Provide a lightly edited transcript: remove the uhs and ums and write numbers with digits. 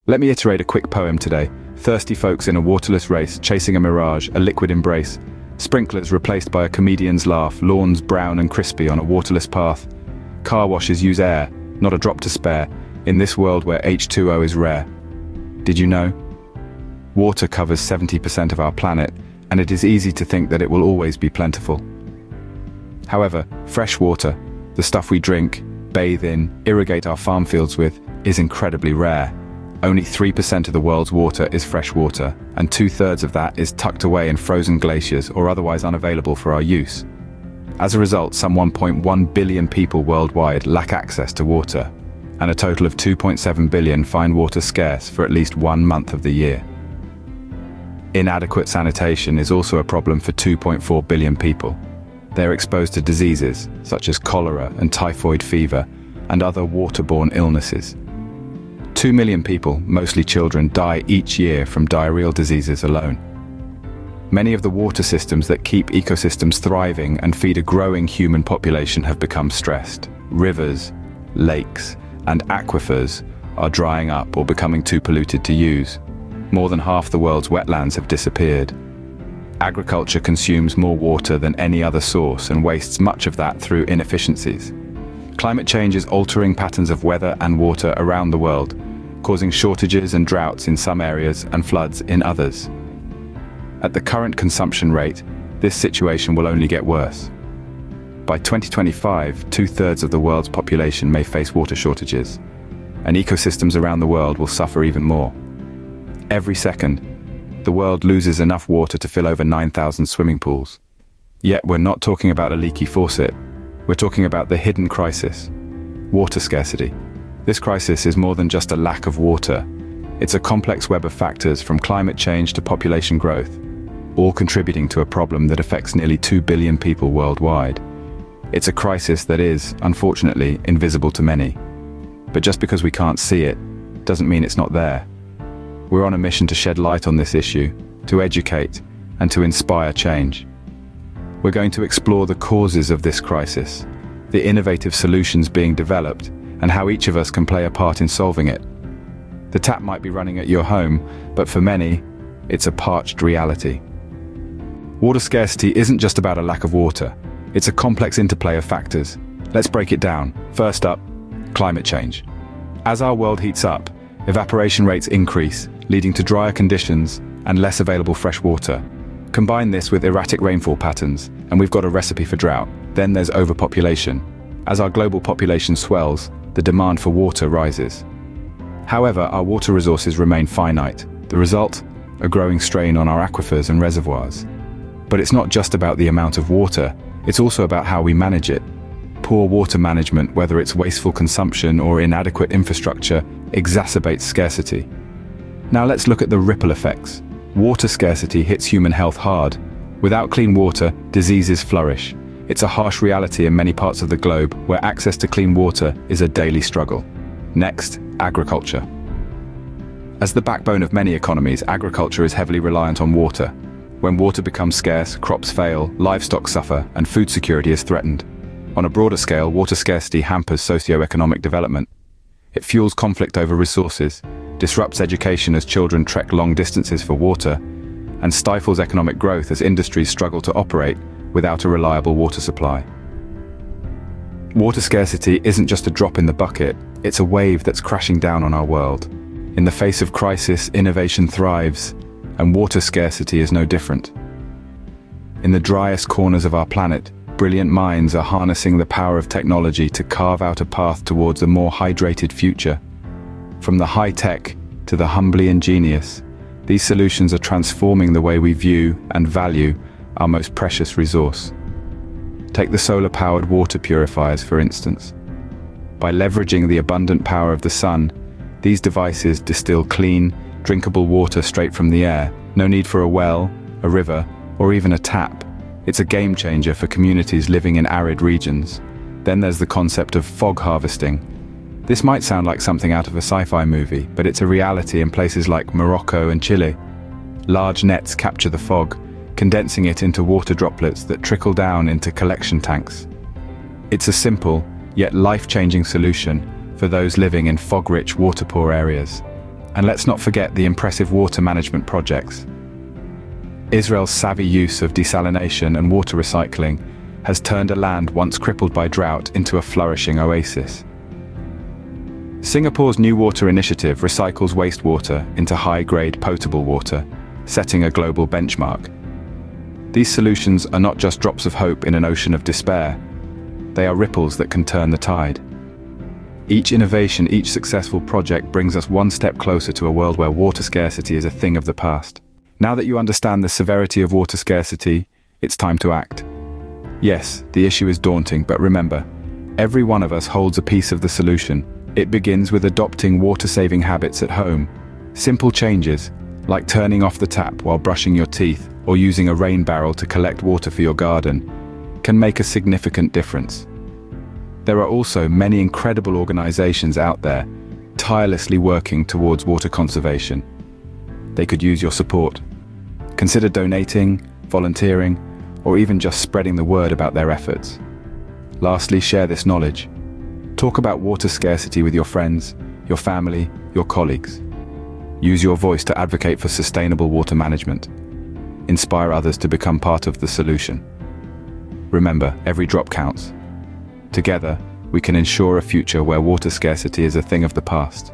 Let me iterate a quick poem today. Thirsty folks in a waterless race, chasing a mirage, a liquid embrace. Sprinklers replaced by a comedian's laugh, lawns brown and crispy on a waterless path. Car washes use air, not a drop to spare, in this world where H2O is rare. Did you know? Water covers 70% of our planet, and it is easy to think that it will always be plentiful. However, fresh water, the stuff we drink, bathe in, irrigate our farm fields with, is incredibly rare. Only 3% of the world's water is fresh water, and 2/3 of that is tucked away in frozen glaciers or otherwise unavailable for our use. As a result, some 1.1 billion people worldwide lack access to water, and a total of 2.7 billion find water scarce for at least 1 month of the year. Inadequate sanitation is also a problem for 2.4 billion people. They're exposed to diseases such as cholera and typhoid fever and other waterborne illnesses. 2 million people, mostly children, die each year from diarrheal diseases alone. Many of the water systems that keep ecosystems thriving and feed a growing human population have become stressed. Rivers, lakes, and aquifers are drying up or becoming too polluted to use. More than half the world's wetlands have disappeared. Agriculture consumes more water than any other source and wastes much of that through inefficiencies. Climate change is altering patterns of weather and water around the world, causing shortages and droughts in some areas and floods in others. At the current consumption rate, this situation will only get worse. By 2025, 2/3 of the world's population may face water shortages, and ecosystems around the world will suffer even more. Every second, the world loses enough water to fill over 9,000 swimming pools. Yet we're not talking about a leaky faucet. We're talking about the hidden crisis: water scarcity. This crisis is more than just a lack of water. It's a complex web of factors from climate change to population growth, all contributing to a problem that affects nearly 2 billion people worldwide. It's a crisis that is, unfortunately, invisible to many. But just because we can't see it, doesn't mean it's not there. We're on a mission to shed light on this issue, to educate, and to inspire change. We're going to explore the causes of this crisis, the innovative solutions being developed, and how each of us can play a part in solving it. The tap might be running at your home, but for many, it's a parched reality. Water scarcity isn't just about a lack of water. It's a complex interplay of factors. Let's break it down. First up, climate change. As our world heats up, evaporation rates increase, leading to drier conditions and less available fresh water. Combine this with erratic rainfall patterns, and we've got a recipe for drought. Then there's overpopulation. As our global population swells, the demand for water rises. However, our water resources remain finite. The result? A growing strain on our aquifers and reservoirs. But it's not just about the amount of water, it's also about how we manage it. Poor water management, whether it's wasteful consumption or inadequate infrastructure, exacerbates scarcity. Now let's look at the ripple effects. Water scarcity hits human health hard. Without clean water, diseases flourish. It's a harsh reality in many parts of the globe where access to clean water is a daily struggle. Next, agriculture. As the backbone of many economies, agriculture is heavily reliant on water. When water becomes scarce, crops fail, livestock suffer, and food security is threatened. On a broader scale, water scarcity hampers socio-economic development. It fuels conflict over resources, disrupts education as children trek long distances for water, and stifles economic growth as industries struggle to operate without a reliable water supply. Water scarcity isn't just a drop in the bucket, it's a wave that's crashing down on our world. In the face of crisis, innovation thrives, and water scarcity is no different. In the driest corners of our planet, brilliant minds are harnessing the power of technology to carve out a path towards a more hydrated future. From the high-tech to the humbly ingenious, these solutions are transforming the way we view and value our most precious resource. Take the solar-powered water purifiers, for instance. By leveraging the abundant power of the sun, these devices distill clean, drinkable water straight from the air. No need for a well, a river, or even a tap. It's a game changer for communities living in arid regions. Then there's the concept of fog harvesting. This might sound like something out of a sci-fi movie, but it's a reality in places like Morocco and Chile. Large nets capture the fog, condensing it into water droplets that trickle down into collection tanks. It's a simple, yet life-changing solution for those living in fog-rich, water-poor areas. And let's not forget the impressive water management projects. Israel's savvy use of desalination and water recycling has turned a land once crippled by drought into a flourishing oasis. Singapore's New Water Initiative recycles wastewater into high-grade potable water, setting a global benchmark. These solutions are not just drops of hope in an ocean of despair. They are ripples that can turn the tide. Each innovation, each successful project brings us one step closer to a world where water scarcity is a thing of the past. Now that you understand the severity of water scarcity, it's time to act. Yes, the issue is daunting, but remember, every one of us holds a piece of the solution. It begins with adopting water-saving habits at home. Simple changes, like turning off the tap while brushing your teeth or using a rain barrel to collect water for your garden, can make a significant difference. There are also many incredible organizations out there, tirelessly working towards water conservation. They could use your support. Consider donating, volunteering, or even just spreading the word about their efforts. Lastly, share this knowledge. Talk about water scarcity with your friends, your family, your colleagues. Use your voice to advocate for sustainable water management. Inspire others to become part of the solution. Remember, every drop counts. Together, we can ensure a future where water scarcity is a thing of the past.